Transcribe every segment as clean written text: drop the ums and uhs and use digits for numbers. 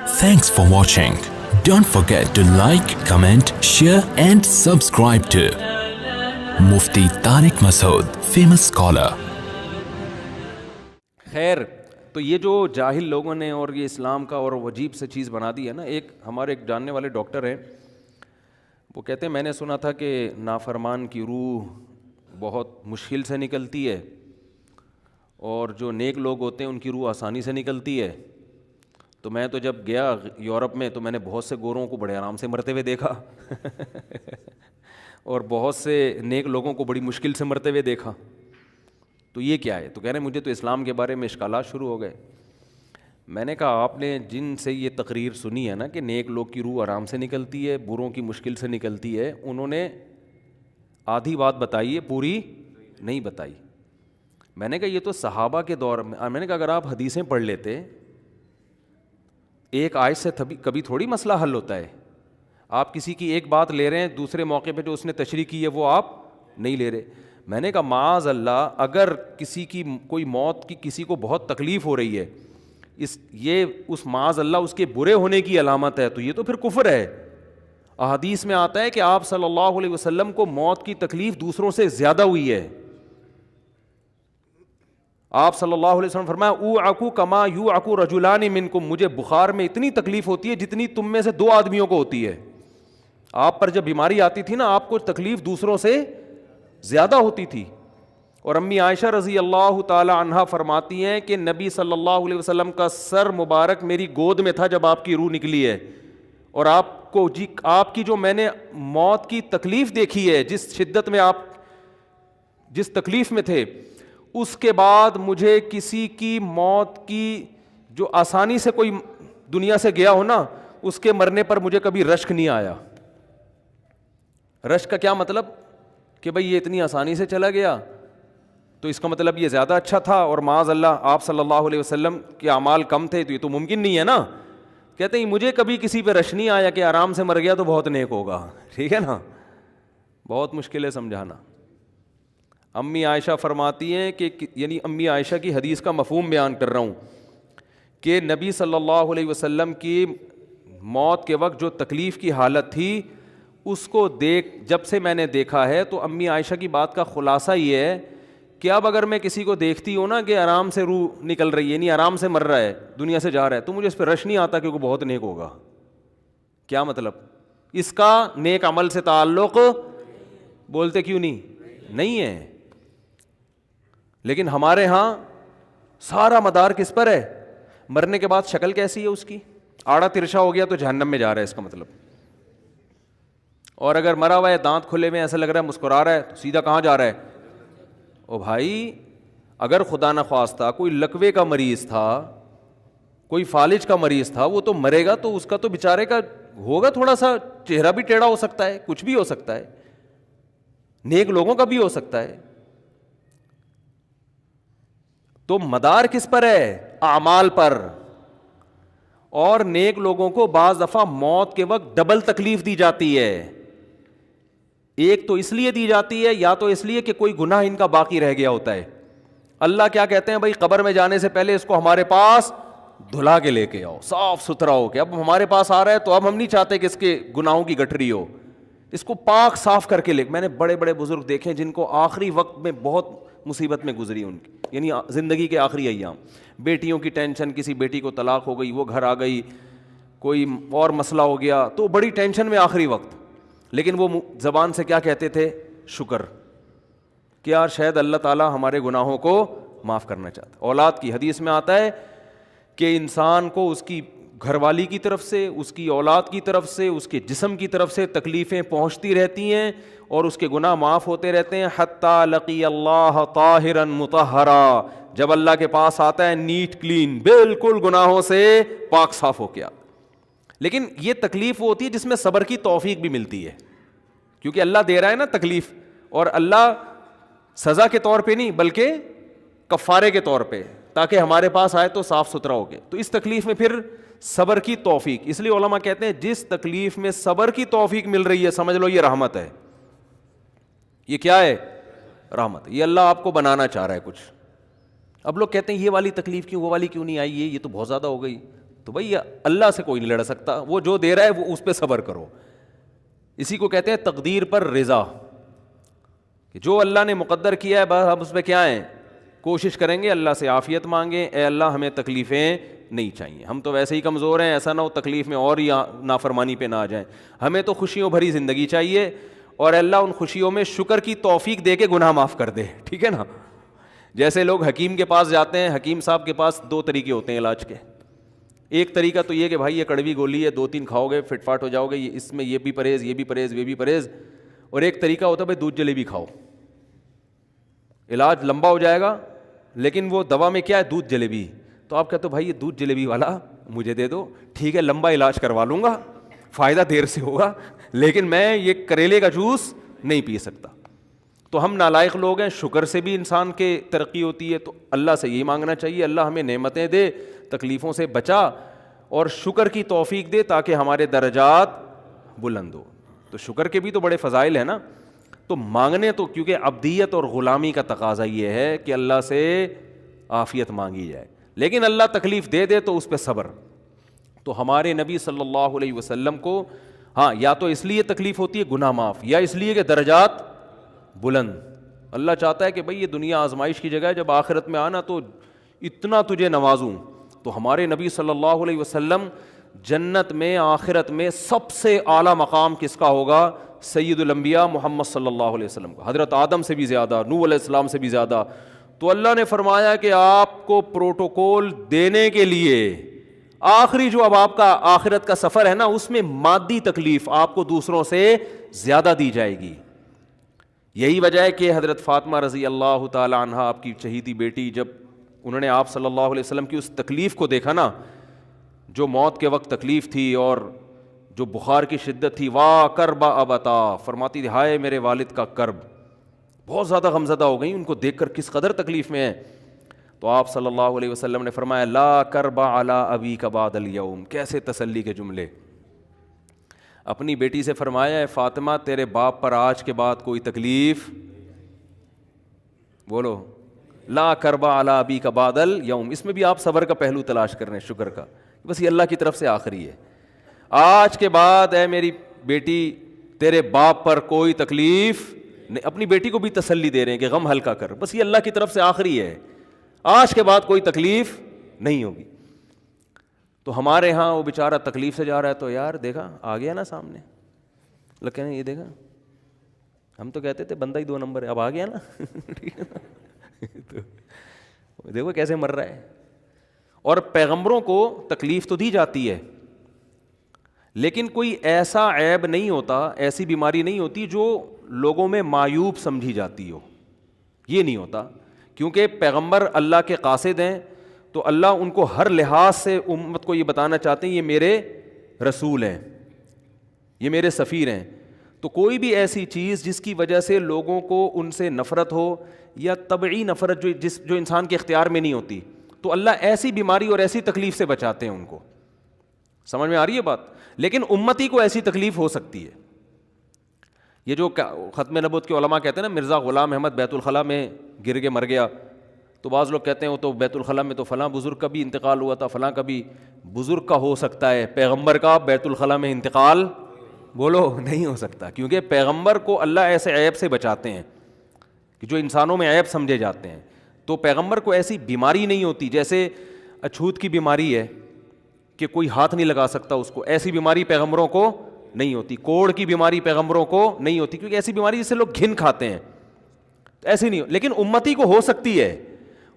Thanks for watching. Don't forget to like, comment, share and subscribe to Mufti Tariq Masood, famous scholar. خیر، تو یہ جو جاہل لوگوں نے اور یہ اسلام کا اور عجیب سے چیز بنا دی ہے نا، ہمارے ایک جاننے والے ڈاکٹر ہیں، وہ کہتے ہیں میں نے سنا تھا کہ نافرمان کی روح بہت مشکل سے نکلتی ہے اور جو نیک لوگ ہوتے ہیں ان کی روح آسانی سے نکلتی ہے. تو میں تو جب گیا یورپ میں تو میں نے بہت سے گوروں کو بڑے آرام سے مرتے ہوئے دیکھا اور بہت سے نیک لوگوں کو بڑی مشکل سے مرتے ہوئے دیکھا. تو یہ کیا ہے؟ تو کہہ رہے ہیں مجھے تو اسلام کے بارے میں اشکالات شروع ہو گئے. میں نے کہا آپ نے جن سے یہ تقریر سنی ہے نا کہ نیک لوگ کی روح آرام سے نکلتی ہے، بروں کی مشکل سے نکلتی ہے، انہوں نے آدھی بات بتائی ہے، پوری نہیں بتائی. میں نے کہا یہ تو صحابہ کے دور میں نے کہا اگر آپ حدیثیں پڑھ لیتے، ایک آیت سے کبھی تھوڑی مسئلہ حل ہوتا ہے. آپ کسی کی ایک بات لے رہے ہیں، دوسرے موقع پہ جو اس نے تشریح کی ہے وہ آپ نہیں لے رہے. میں نے کہا معاذ اللہ، اگر کسی کی کوئی موت کی کسی کو بہت تکلیف ہو رہی ہے، یہ اس معاذ اللہ اس کے برے ہونے کی علامت ہے، تو یہ تو پھر کفر ہے. احادیث میں آتا ہے کہ آپ صلی اللہ علیہ وسلم کو موت کی تکلیف دوسروں سے زیادہ ہوئی ہے. آپ صلی اللہ علیہ وسلم فرمایا اوعکو کما یوعکو رجلان منکم، مجھے بخار میں اتنی تکلیف ہوتی ہے جتنی تم میں سے دو آدمیوں کو ہوتی ہے. آپ پر جب بیماری آتی تھی نا، آپ کو تکلیف دوسروں سے زیادہ ہوتی تھی. اور امی عائشہ رضی اللہ تعالی عنہا فرماتی ہیں کہ نبی صلی اللہ علیہ وسلم کا سر مبارک میری گود میں تھا جب آپ کی روح نکلی ہے، اور آپ کی جو میں نے موت کی تکلیف دیکھی ہے، جس شدت میں آپ جس تکلیف میں تھے، اس کے بعد مجھے کسی کی موت کی جو آسانی سے کوئی دنیا سے گیا ہو نا، اس کے مرنے پر مجھے کبھی رشک نہیں آیا. رشک کا کیا مطلب؟ کہ بھئی یہ اتنی آسانی سے چلا گیا تو اس کا مطلب یہ زیادہ اچھا تھا، اور معاذ اللہ آپ صلی اللہ علیہ وسلم کے اعمال کم تھے، تو یہ تو ممکن نہیں ہے نا. کہتے ہیں مجھے کبھی کسی پہ رش نہیں آیا کہ آرام سے مر گیا تو بہت نیک ہوگا. ٹھیک ہے نا، بہت مشکل ہے سمجھانا. امی عائشہ فرماتی ہیں کہ یعنی امی عائشہ کی حدیث کا مفہوم بیان کر رہا ہوں کہ نبی صلی اللہ علیہ وسلم کی موت کے وقت جو تکلیف کی حالت تھی، اس کو جب سے میں نے دیکھا ہے، تو امی عائشہ کی بات کا خلاصہ یہ ہے کہ اب اگر میں کسی کو دیکھتی ہوں نا کہ آرام سے روح نکل رہی ہے، یعنی آرام سے مر رہا ہے، دنیا سے جا رہا ہے، تو مجھے اس پہ رش نہیں آتا کہ وہ بہت نیک ہوگا. کیا مطلب؟ اس کا نیک عمل سے تعلق بولتے کیوں نہیں ہے. لیکن ہمارے ہاں سارا مدار کس پر ہے؟ مرنے کے بعد شکل کیسی ہے اس کی؟ آڑا ترشا ہو گیا تو جہنم میں جا رہا ہے، اس کا مطلب. اور اگر مرا ہوا ہے، دانت کھلے میں، ایسا لگ رہا ہے مسکرا رہا ہے، تو سیدھا کہاں جا رہا ہے؟ او بھائی، اگر خدا نخواستہ کوئی لکوے کا مریض تھا، کوئی فالج کا مریض تھا، وہ تو مرے گا تو اس کا تو بیچارے کا ہوگا، تھوڑا سا چہرہ بھی ٹیڑھا ہو سکتا ہے، کچھ بھی ہو سکتا ہے، نیک لوگوں کا بھی ہو سکتا ہے. تو مدار کس پر ہے؟ اعمال پر. اور نیک لوگوں کو بعض دفعہ موت کے وقت ڈبل تکلیف دی جاتی ہے. ایک تو اس لیے دی جاتی ہے، یا تو اس لیے کہ کوئی گناہ ان کا باقی رہ گیا ہوتا ہے. اللہ کیا کہتے ہیں؟ بھائی قبر میں جانے سے پہلے اس کو ہمارے پاس دھلا کے لے کے آؤ، صاف ستھرا ہو کے. اب ہمارے پاس آ رہا ہے تو اب ہم نہیں چاہتے کہ اس کے گناہوں کی گٹھری ہو، اس کو پاک صاف کر کے لے. میں نے بڑے بڑے بزرگ دیکھے جن کو آخری وقت میں بہت مصیبت میں گزری ان کی، یعنی زندگی کے آخری ایام، بیٹیوں کی ٹینشن، کسی بیٹی کو طلاق ہو گئی، وہ گھر آ گئی، کوئی اور مسئلہ ہو گیا، تو بڑی ٹینشن میں آخری وقت. لیکن وہ زبان سے کیا کہتے تھے؟ شکر، کہ یار شاید اللہ تعالیٰ ہمارے گناہوں کو معاف کرنا چاہتا. اولاد کی حدیث میں آتا ہے کہ انسان کو اس کی گھر والی کی طرف سے، اس کی اولاد کی طرف سے، اس کے جسم کی طرف سے تکلیفیں پہنچتی رہتی ہیں اور اس کے گناہ معاف ہوتے رہتے ہیں، حتی لقی اللہ طاہرا مطہرا، جب اللہ کے پاس آتا ہے نیٹ کلین، بالکل گناہوں سے پاک صاف ہو کے آتا. لیکن یہ تکلیف وہ ہوتی ہے جس میں صبر کی توفیق بھی ملتی ہے، کیونکہ اللہ دے رہا ہے نا تکلیف، اور اللہ سزا کے طور پہ نہیں بلکہ کفارے کے طور پہ، تاکہ ہمارے پاس آئے تو صاف ستھرا ہو گئے. تو اس تکلیف میں پھر صبر کی توفیق، اس لیے علماء کہتے ہیں جس تکلیف میں صبر کی توفیق مل رہی ہے، سمجھ لو یہ رحمت ہے. یہ کیا ہے؟ رحمت. یہ اللہ آپ کو بنانا چاہ رہا ہے کچھ. اب لوگ کہتے ہیں یہ والی تکلیف کیوں، وہ والی کیوں نہیں آئی، یہ تو بہت زیادہ ہو گئی. تو بھائی اللہ سے کوئی نہیں لڑ سکتا, وہ جو دے رہا ہے وہ اس پہ صبر کرو. اسی کو کہتے ہیں تقدیر پر رضا, کہ جو اللہ نے مقدر کیا ہے بس ہم اس پہ کیا ہیں, کوشش کریں گے, اللہ سے عافیت مانگیں, اے اللہ ہمیں تکلیفیں نہیں چاہیے, ہم تو ویسے ہی کمزور ہیں, ایسا نہ ہو تکلیف میں اور ہی نافرمانی پہ نہ آ جائیں, ہمیں تو خوشیوں بھری زندگی چاہیے, اور اللہ ان خوشیوں میں شکر کی توفیق دے کے گناہ معاف کر دے, ٹھیک ہے نا. جیسے لوگ حکیم کے پاس جاتے ہیں, حکیم صاحب کے پاس 2 طریقے ہوتے ہیں علاج کے. ایک طریقہ تو یہ کہ بھائی یہ کڑوی گولی ہے, 2-3 کھاؤ گے فٹ فاٹ ہو جاؤ گے, اس میں یہ بھی پرہیز, یہ بھی پرہیز, یہ بھی پرہیز. اور ایک طریقہ ہوتا ہے بھائی دودھ جلیبی کھاؤ, علاج لمبا ہو جائے گا, لیکن وہ دوا میں کیا ہے, دودھ جلیبی. تو آپ کہتے ہو بھائی یہ دودھ جلیبی والا مجھے دے دو, ٹھیک ہے لمبا علاج کروا لوں گا, فائدہ دیر سے ہوگا, لیکن میں یہ کریلے کا جوس نہیں پی سکتا. تو ہم نالائق لوگ ہیں, شکر سے بھی انسان کے ترقی ہوتی ہے, تو اللہ سے یہی مانگنا چاہیے اللہ ہمیں نعمتیں دے, تکلیفوں سے بچا, اور شکر کی توفیق دے تاکہ ہمارے درجات بلند ہو. تو شکر کے بھی تو بڑے فضائل ہیں نا. تو مانگنے تو, کیونکہ عبدیت اور غلامی کا تقاضا یہ ہے کہ اللہ سے عافیت مانگی جائے, لیکن اللہ تکلیف دے دے تو اس پہ صبر. تو ہمارے نبی صلی اللہ علیہ وسلم کو ہاں یا تو اس لیے تکلیف ہوتی ہے گناہ معاف, یا اس لیے کہ درجات بلند. اللہ چاہتا ہے کہ بھئی یہ دنیا آزمائش کی جگہ ہے, جب آخرت میں آنا تو اتنا تجھے نوازوں. تو ہمارے نبی صلی اللہ علیہ وسلم جنت میں آخرت میں سب سے اعلیٰ مقام کس کا ہوگا, سید الانبیاء محمد صلی اللہ علیہ وسلم کا, حضرت آدم سے بھی زیادہ, نوح علیہ السلام سے بھی زیادہ. تو اللہ نے فرمایا کہ آپ کو پروٹوکول دینے کے لیے آخری جو اب آپ کا آخرت کا سفر ہے نا, اس میں مادی تکلیف آپ کو دوسروں سے زیادہ دی جائے گی. یہی وجہ ہے کہ حضرت فاطمہ رضی اللہ تعالی عنہ, آپ کی چہیتی بیٹی, جب انہوں نے آپ صلی اللہ علیہ وسلم کی اس تکلیف کو دیکھا نا, جو موت کے وقت تکلیف تھی اور جو بخار کی شدت تھی, واہ کرب ابتا, فرماتی تھی ہائے میرے والد کا کرب, بہت زیادہ غمزدہ ہو گئیں ان کو دیکھ کر کس قدر تکلیف میں ہیں. تو آپ صلی اللہ علیہ وسلم نے فرمایا لا کرب علی ابیک بعد الیوم. کیسے تسلی کے جملے. اپنی بیٹی سے فرمایا ہے فاطمہ تیرے باپ پر آج کے بعد کوئی تکلیف, بولو لا کرب علی ابیک بعد الیوم. اس میں بھی آپ صبر کا پہلو تلاش کر رہے ہیں, شکر کا, بس یہ اللہ کی طرف سے آخری ہے. آج کے بعد اے میری بیٹی تیرے باپ پر کوئی تکلیف نہیں. اپنی بیٹی کو بھی تسلی دے رہے ہیں کہ غم ہلکا کر, بس یہ اللہ کی طرف سے آخری ہے, آج کے بعد کوئی تکلیف نہیں ہوگی. تو ہمارے ہاں وہ بیچارہ تکلیف سے جا رہا ہے, تو یار دیکھا آ گیا نا سامنے, اللہ کہنے یہ دیکھا, ہم تو کہتے تھے بندہ ہی 2 نمبر ہے, اب آ گیا نا, ٹھیک ہے نا. تو دیکھو کیسے مر رہا ہے. اور پیغمبروں کو تکلیف تو دی جاتی ہے, لیکن کوئی ایسا عیب نہیں ہوتا, ایسی بیماری نہیں ہوتی جو لوگوں میں معیوب سمجھی جاتی ہو, یہ نہیں ہوتا. کیونکہ پیغمبر اللہ کے قاصد ہیں, تو اللہ ان کو ہر لحاظ سے امت کو یہ بتانا چاہتے ہیں یہ میرے رسول ہیں, یہ میرے سفیر ہیں. تو کوئی بھی ایسی چیز جس کی وجہ سے لوگوں کو ان سے نفرت ہو, یا طبعی نفرت جو انسان کے اختیار میں نہیں ہوتی, تو اللہ ایسی بیماری اور ایسی تکلیف سے بچاتے ہیں ان کو. سمجھ میں آ رہی ہے بات. لیکن امتی کو ایسی تکلیف ہو سکتی ہے. یہ جو ختم نبوت کے علماء کہتے ہیں نا مرزا غلام احمد بیت الخلاء میں گر کے مر گیا, تو بعض لوگ کہتے ہیں وہ تو بیت الخلاء میں تو فلاں بزرگ کا بھی انتقال ہوا تھا, فلاں کا بھی. بزرگ کا ہو سکتا ہے, پیغمبر کا بیت الخلاء میں انتقال بولو نہیں ہو سکتا, کیونکہ پیغمبر کو اللہ ایسے عیب سے بچاتے ہیں کہ جو انسانوں میں عیب سمجھے جاتے ہیں. تو پیغمبر کو ایسی بیماری نہیں ہوتی, جیسے اچھوت کی بیماری ہے کہ کوئی ہاتھ نہیں لگا سکتا اس کو, ایسی بیماری پیغمبروں کو نہیں ہوتی. کوڑ کی بیماری پیغمبروں کو نہیں ہوتی, کیونکہ ایسی بیماری جس سے لوگ گھن کھاتے ہیں, ایسی نہیں. لیکن امتی کو ہو سکتی ہے,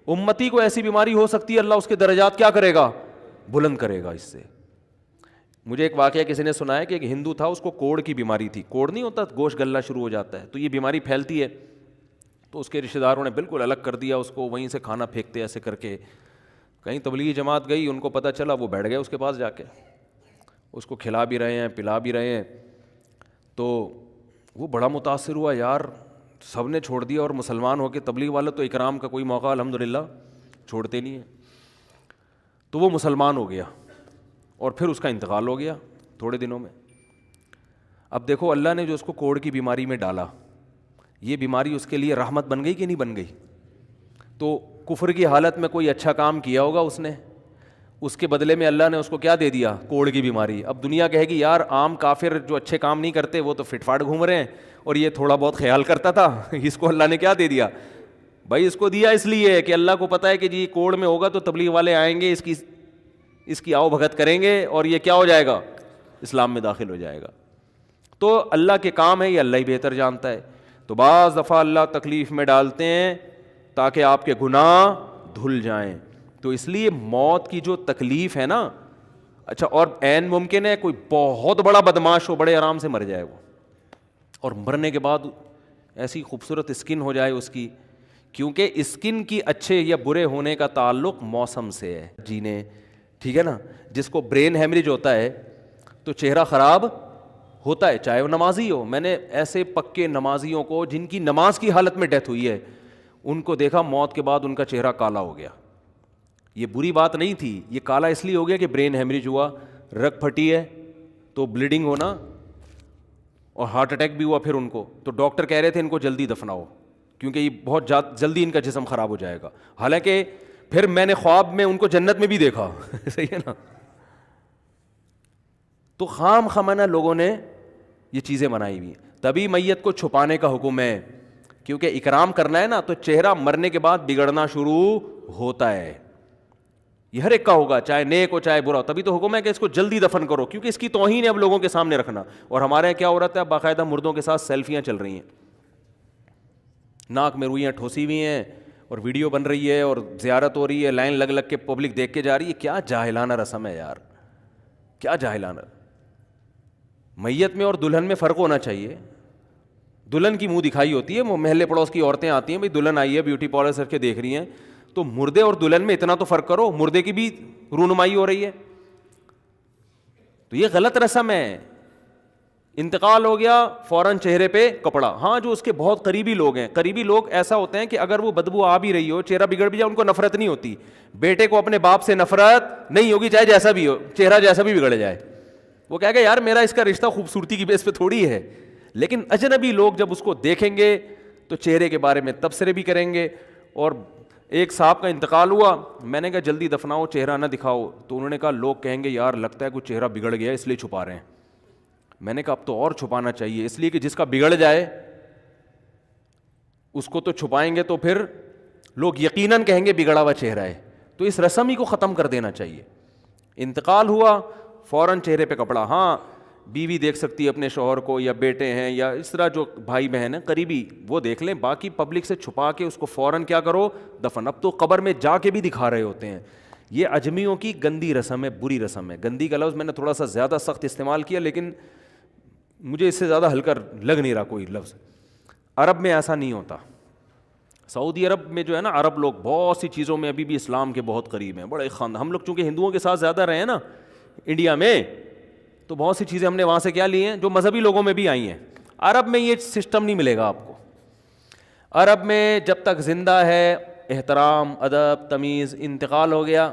امتی کو ایسی بیماری ہو سکتی ہے, اللہ اس کے درجات کیا کرے گا, بلند کرے گا اس سے. مجھے ایک واقعہ کسی نے سنایا کہ ایک ہندو تھا, اس کو کوڑ کی بیماری تھی. کوڑ نہیں ہوتا, گوشت گلنا شروع ہو جاتا ہے, تو یہ بیماری پھیلتی ہے. تو اس کے رشتہ داروں نے بالکل الگ کر دیا اس کو, وہیں سے کھانا پھینکتے ایسے کر کے. کہیں تبلیغی جماعت گئی, ان کو پتہ چلا, وہ بیٹھ گئے اس کے پاس جا کے, اس کو کھلا بھی رہے ہیں پلا بھی رہے ہیں. تو وہ بڑا متاثر ہوا, یار سب نے چھوڑ دیا اور مسلمان ہو کے, تبلیغ والا تو اکرام کا کوئی موقع الحمدللہ چھوڑتے نہیں ہیں. تو وہ مسلمان ہو گیا اور پھر اس کا انتقال ہو گیا تھوڑے دنوں میں. اب دیکھو اللہ نے جو اس کو کوڑ کی بیماری میں ڈالا, یہ بیماری اس کے لیے رحمت بن گئی کہ نہیں بن گئی. تو کفر کی حالت میں کوئی اچھا کام کیا ہوگا اس نے, اس کے بدلے میں اللہ نے اس کو کیا دے دیا؟ کوڑ کی بیماری. اب دنیا کہے گی یار عام کافر جو اچھے کام نہیں کرتے وہ تو فٹ فاٹ گھوم رہے ہیں اور یہ تھوڑا بہت خیال کرتا تھا, اس کو اللہ نے کیا دے دیا؟ بھائی اس کو دیا اس لیے کہ اللہ کو پتہ ہے کہ جی کوڑ میں ہوگا تو تبلیغ والے آئیں گے, اس کی آؤ بھگت کریں گے اور یہ کیا ہو جائے گا؟ اسلام میں داخل ہو جائے گا. تو اللہ کے کام ہے, یہ اللہ ہی بہتر جانتا ہے. تو بعض دفعہ اللہ تکلیف میں ڈالتے ہیں تاکہ آپ کے گناہ دھل جائیں. تو اس لیے موت کی جو تکلیف ہے نا, اچھا اور عین ممکن ہے کوئی بہت بڑا بدماش ہو, بڑے آرام سے مر جائے وہ, اور مرنے کے بعد ایسی خوبصورت اسکن ہو جائے اس کی, کیونکہ اسکن کی اچھے یا برے ہونے کا تعلق موسم سے ہے جینے, ٹھیک ہے نا. جس کو برین ہیمریج ہوتا ہے تو چہرہ خراب ہوتا ہے, چاہے وہ نمازی ہو. میں نے ایسے پکے نمازیوں کو جن کی نماز کی حالت میں ڈیتھ ہوئی ہے, ان کو دیکھا موت کے بعد ان کا چہرہ کالا ہو گیا. یہ بری بات نہیں تھی, یہ کالا اس لیے ہو گیا کہ برین ہیمریج ہوا, رگ پھٹی ہے تو بلیڈنگ ہونا, اور ہارٹ اٹیک بھی ہوا پھر ان کو. تو ڈاکٹر کہہ رہے تھے ان کو جلدی دفناؤ کیونکہ یہ بہت جلدی ان کا جسم خراب ہو جائے گا. حالانکہ پھر میں نے خواب میں ان کو جنت میں بھی دیکھا. صحیح ہے نا. تو خام خمانہ لوگوں نے یہ چیزیں بنائی ہوئی. تبھی میت کو چھپانے کا حکم ہے, کیونکہ اکرام کرنا ہے نا, تو چہرہ مرنے کے بعد بگڑنا شروع ہوتا ہے. یہ ہر ایک کا ہوگا, چاہے نیک ہو چاہے برا ہو. تبھی تو حکم ہے کہ اس کو جلدی دفن کرو, کیونکہ اس کی توہین ہے اب لوگوں کے سامنے رکھنا. اور ہمارے یہاں کیا ہو رہا ہے, باقاعدہ مردوں کے ساتھ سیلفیاں چل رہی ہیں, ناک میں روئیاں ٹھوسی ہوئی ہیں اور ویڈیو بن رہی ہے اور زیارت ہو رہی ہے, لائن لگ لگ کے پبلک دیکھ کے جا رہی ہے. کیا جاہلانہ رسم ہے یار, کیا جاہلانہ. میت میں اور دلہن میں فرق ہونا چاہیے. دلہن کی منہ دکھائی ہوتی ہے, وہ محلے پڑوس کی عورتیں آتی ہیں, بھائی دلہن آئی ہے بیوٹی پارلر کر کے دیکھ رہی ہیں, تو مردے اور دلہن میں اتنا تو فرق کرو, مردے کی بھی رونمائی ہو رہی ہے. تو یہ غلط رسم ہے. انتقال ہو گیا فوراً چہرے پہ کپڑا. ہاں جو اس کے بہت قریبی لوگ ہیں, قریبی لوگ ایسا ہوتے ہیں کہ اگر وہ بدبو آ بھی رہی ہو, چہرہ بگڑ بھی جائے, ان کو نفرت نہیں ہوتی. بیٹے کو اپنے باپ سے نفرت نہیں ہوگی, چاہے جیسا بھی ہو, چہرہ جیسا بھی بگڑ جائے. وہ کہے گا یار میرا اس کا رشتہ خوبصورتی کی بیس پہ تھوڑی ہے. لیکن اجنبی لوگ جب اس کو دیکھیں گے تو چہرے کے بارے میں تبصرے بھی کریں گے. اور ایک صاحب کا انتقال ہوا, میں نے کہا جلدی دفناؤ, چہرہ نہ دکھاؤ. تو انہوں نے کہا لوگ کہیں گے یار لگتا ہے کچھ چہرہ بگڑ گیا اس لیے چھپا رہے ہیں. میں نے کہا اب تو اور چھپانا چاہیے, اس لیے کہ جس کا بگڑ جائے اس کو تو چھپائیں گے تو پھر لوگ یقیناً کہیں گے بگڑا ہوا چہرہ ہے. تو اس رسم ہی کو ختم کر دینا چاہیے. انتقال ہوا فوراً چہرے پہ کپڑا. ہاں بیوی دیکھ سکتی ہے اپنے شوہر کو, یا بیٹے ہیں, یا اس طرح جو بھائی بہن ہیں قریبی, وہ دیکھ لیں. باقی پبلک سے چھپا کے اس کو فوراً کیا کرو, دفن. اب تو قبر میں جا کے بھی دکھا رہے ہوتے ہیں. یہ اجمیوں کی گندی رسم ہے, بری رسم ہے. گندی کا لفظ میں نے تھوڑا سا زیادہ سخت استعمال کیا, لیکن مجھے اس سے زیادہ ہلکا لگ نہیں رہا کوئی لفظ. عرب میں ایسا نہیں ہوتا. سعودی عرب میں جو ہے نا, عرب لوگ بہت سی چیزوں میں ابھی بھی اسلام کے بہت قریب ہیں, بڑے ہم لوگ چونکہ ہندوؤں کے ساتھ زیادہ رہے ہیں نا انڈیا میں, تو بہت سی چیزیں ہم نے وہاں سے کیا لی ہیں جو مذہبی لوگوں میں بھی آئی ہیں. عرب میں یہ سسٹم نہیں ملے گا آپ کو. عرب میں جب تک زندہ ہے احترام, ادب, تمیز. انتقال ہو گیا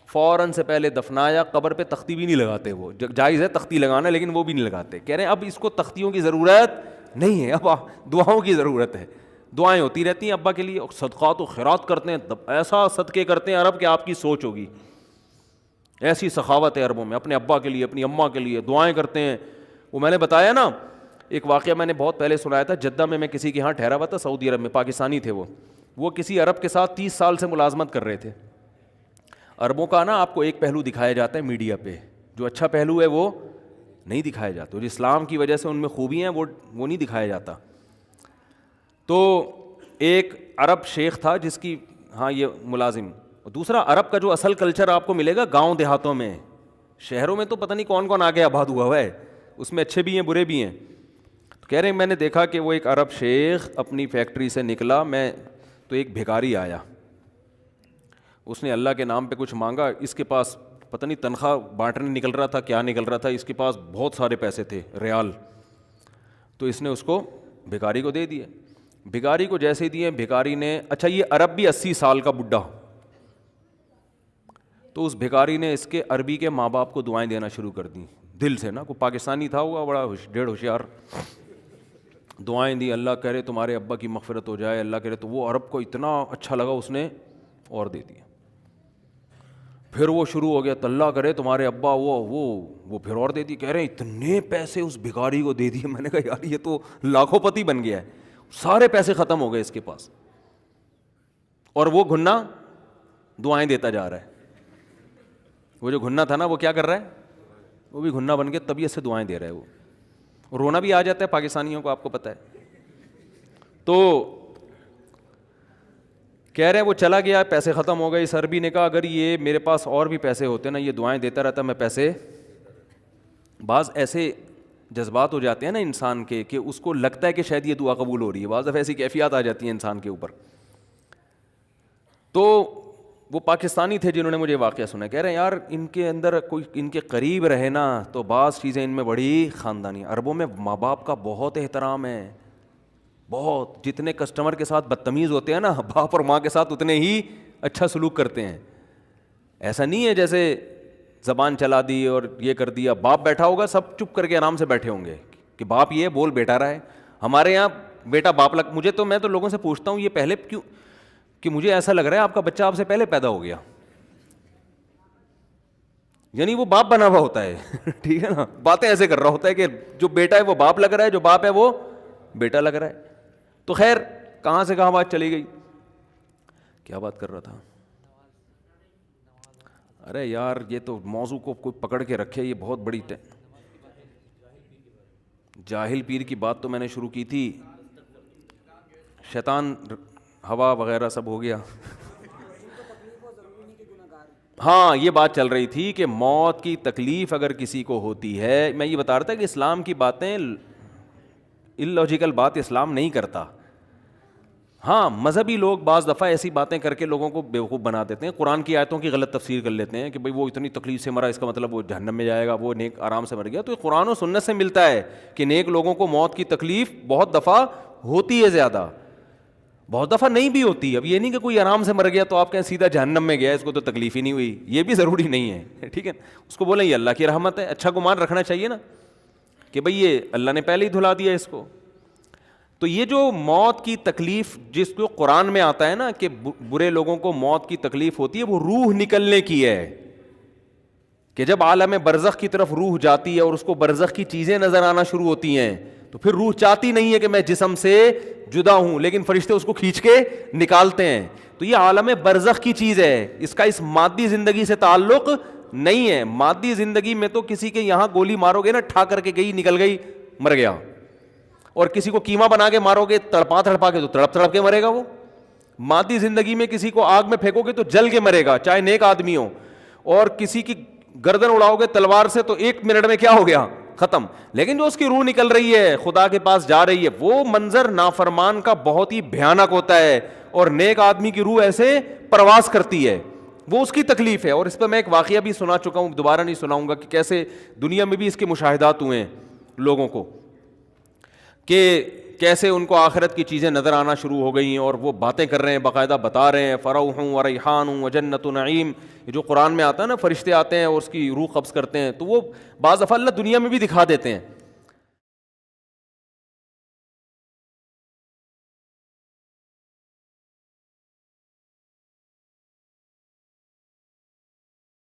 فوراً سے پہلے دفنایا, قبر پہ تختی بھی نہیں لگاتے. وہ جائز ہے تختی لگانا, لیکن وہ بھی نہیں لگاتے. کہہ رہے ہیں اب اس کو تختیوں کی ضرورت نہیں ہے, اب دعاؤں کی ضرورت ہے. دعائیں ہوتی رہتی ہیں ابا کے لیے, صدقات و خیرات کرتے ہیں, ایسا صدقے کرتے ہیں عرب کہ آپ کی سوچ ہوگی. ایسی سخاوت ہے عربوں میں, اپنے ابا کے لیے, اپنی اماں کے لیے دعائیں کرتے ہیں. وہ میں نے بتایا نا ایک واقعہ, میں نے بہت پہلے سنایا تھا. جدہ میں کسی کے یہاں ٹھہرا ہوا تھا, سعودی عرب میں, پاکستانی تھے وہ کسی عرب کے ساتھ 30 سال سے ملازمت کر رہے تھے. عربوں کا نا آپ کو ایک پہلو دکھایا جاتا ہے میڈیا پہ, جو اچھا پہلو ہے وہ نہیں دکھایا جاتا, جو اسلام کی وجہ سے ان میں خوبی ہیں وہ نہیں دکھایا جاتا. تو ایک عرب شیخ تھا جس کی, ہاں یہ ملازم. دوسرا عرب کا جو اصل کلچر آپ کو ملے گا گاؤں دیہاتوں میں, شہروں میں تو پتہ نہیں کون کون آگے آباد ہوا ہے, اس میں اچھے بھی ہیں برے بھی ہیں. تو کہہ رہے ہیں میں نے دیکھا کہ وہ ایک عرب شیخ اپنی فیکٹری سے نکلا, میں تو ایک بھکاری آیا, اس نے اللہ کے نام پہ کچھ مانگا. اس کے پاس پتہ نہیں تنخواہ بانٹنے نکل رہا تھا کیا نکل رہا تھا, اس کے پاس بہت سارے پیسے تھے ریال. تو اس نے اس کو بھکاری کو دے دیے. بھکاری کو جیسے دیے, بھکاری نے, اچھا یہ عرب بھی 80 سال کا بڈھا, تو اس بھکاری نے اس کے عربی کے ماں باپ کو دعائیں دینا شروع کر دیں دل سے نا. کوئی پاکستانی تھا ہوا بڑا ڈیڑھ ہوشیار, دعائیں دی, اللہ کہہ رہے تمہارے ابا کی مغفرت ہو جائے, اللہ کہہ رہے. تو وہ عرب کو اتنا اچھا لگا, اس نے اور دے دیا. پھر وہ شروع ہو گیا, اللہ کرے تمہارے ابا وہ پھر اور دے دی. کہہ رہے ہیں اتنے پیسے اس بھکاری کو دے دیے. میں نے کہا یار یہ تو لاکھوں پتی بن گیا ہے, سارے پیسے ختم ہو گئے اس کے پاس, اور وہ گھنا دعائیں دیتا جا رہا ہے. وہ جو گھنا تھا نا وہ کیا کر رہا ہے, وہ بھی گھنا بن کے طبیعت سے دعائیں دے رہا ہے. وہ رونا بھی آ جاتا ہے پاکستانیوں کو, آپ کو پتہ ہے. تو کہہ رہے ہیں وہ چلا گیا, پیسے ختم ہو گئے. اس عربی نے کہا اگر یہ میرے پاس اور بھی پیسے ہوتے نا, یہ دعائیں دیتا رہتا, میں پیسے. بعض ایسے جذبات ہو جاتے ہیں نا انسان کے کہ اس کو لگتا ہے کہ شاید یہ دعا قبول ہو رہی ہے, بعض دفعہ ایسی کیفیات آ جاتی ہیں انسان کے اوپر. تو وہ پاکستانی تھے جنہوں نے مجھے واقعہ سنا, کہہ رہے ہیں یار ان کے اندر کوئی ان کے قریب رہے نا تو بعض چیزیں ان میں بڑی خاندانی. عربوں میں ماں باپ کا بہت احترام ہے, بہت. جتنے کسٹمر کے ساتھ بدتمیز ہوتے ہیں نا, باپ اور ماں کے ساتھ اتنے ہی اچھا سلوک کرتے ہیں. ایسا نہیں ہے جیسے زبان چلا دی اور یہ کر دیا. باپ بیٹھا ہوگا سب چپ کر کے آرام سے بیٹھے ہوں گے کہ باپ یہ بول بیٹا رہا ہے. ہمارے یہاں بیٹا باپ میں تو لوگوں سے پوچھتا ہوں یہ پہلے کیوں, کہ مجھے ایسا لگ رہا ہے آپ کا بچہ آپ سے پہلے پیدا ہو گیا, یعنی وہ باپ بنا ہوا ہوتا ہے. ٹھیک ہے نا, باتیں ایسے کر رہا ہوتا ہے کہ جو بیٹا ہے وہ باپ لگ رہا ہے, جو باپ ہے وہ بیٹا لگ رہا ہے. تو خیر کہاں سے کہاں بات چلی گئی, کیا بات کر رہا تھا. ارے یار یہ تو موضوع کو کوئی پکڑ کے رکھے, یہ بہت بڑی جاہل پیر کی بات تو میں نے شروع کی تھی. شیطان ہوا وغیرہ سب ہو گیا. ہاں یہ بات چل رہی تھی کہ موت کی تکلیف اگر کسی کو ہوتی ہے, میں یہ بتا رہا تھا کہ اسلام کی باتیں اللاجیکل بات اسلام نہیں کرتا. ہاں مذہبی لوگ بعض دفعہ ایسی باتیں کر کے لوگوں کو بیوقوف بنا دیتے ہیں, قرآن کی آیتوں کی غلط تفسیر کر لیتے ہیں کہ بھئی وہ اتنی تکلیف سے مرا اس کا مطلب وہ جہنم میں جائے گا, وہ نیک آرام سے مر گیا. تو یہ قرآن و سنت سے ملتا ہے کہ نیک لوگوں کو موت کی تکلیف بہت دفعہ ہوتی ہے, زیادہ بہت دفعہ نہیں بھی ہوتی. اب یہ نہیں کہ کوئی آرام سے مر گیا تو آپ کہیں سیدھا جہنم میں گیا, اس کو تو تکلیف ہی نہیں ہوئی, یہ بھی ضروری نہیں ہے. ٹھیک ہے, اس کو بولیں یہ اللہ کی رحمت ہے, اچھا گمان رکھنا چاہیے نا کہ بھئی یہ اللہ نے پہلے ہی دھلا دیا اس کو. تو یہ جو موت کی تکلیف جس کو قرآن میں آتا ہے نا کہ برے لوگوں کو موت کی تکلیف ہوتی ہے, وہ روح نکلنے کی ہے, کہ جب عالم برزخ کی طرف روح جاتی ہے اور اس کو برزخ کی چیزیں نظر آنا شروع ہوتی ہیں تو پھر روح چاہتی نہیں ہے کہ میں جسم سے جدا ہوں, لیکن فرشتے اس کو کھینچ کے نکالتے ہیں. تو یہ عالم برزخ کی چیز ہے, اس کا اس مادی زندگی سے تعلق نہیں ہے. مادی زندگی میں تو کسی کے یہاں گولی مارو گے نا, ٹھا کر کے گئی نکل گئی مر گیا, اور کسی کو قیمہ بنا کے مارو گے تڑپا کے تو تڑپ تڑپ کے مرے گا وہ. مادی زندگی میں کسی کو آگ میں پھینکو گے تو جل کے مرے گا, چاہے نیک آدمی ہو, اور کسی کی گردن اڑاؤ گے تلوار سے تو 1 منٹ میں کیا ہو گیا, ختم. لیکن جو اس کی روح نکل رہی ہے, خدا کے پاس جا رہی ہے, وہ منظر نافرمان کا بہت ہی بھیانک ہوتا ہے, اور نیک آدمی کی روح ایسے پرواز کرتی ہے, وہ اس کی تکلیف ہے. اور اس پہ میں ایک واقعہ بھی سنا چکا ہوں, دوبارہ نہیں سناؤں گا, کہ کیسے دنیا میں بھی اس کے مشاہدات ہوئے ہیں لوگوں کو, کہ کیسے ان کو آخرت کی چیزیں نظر آنا شروع ہو گئی ہیں اور وہ باتیں کر رہے ہیں, باقاعدہ بتا رہے ہیں فروح و ریحان و جنت نعیم. یہ جو قرآن میں آتا ہے نا, فرشتے آتے ہیں اور اس کی روح قبض کرتے ہیں, تو وہ بعض دفعہ اللہ دنیا میں بھی دکھا دیتے ہیں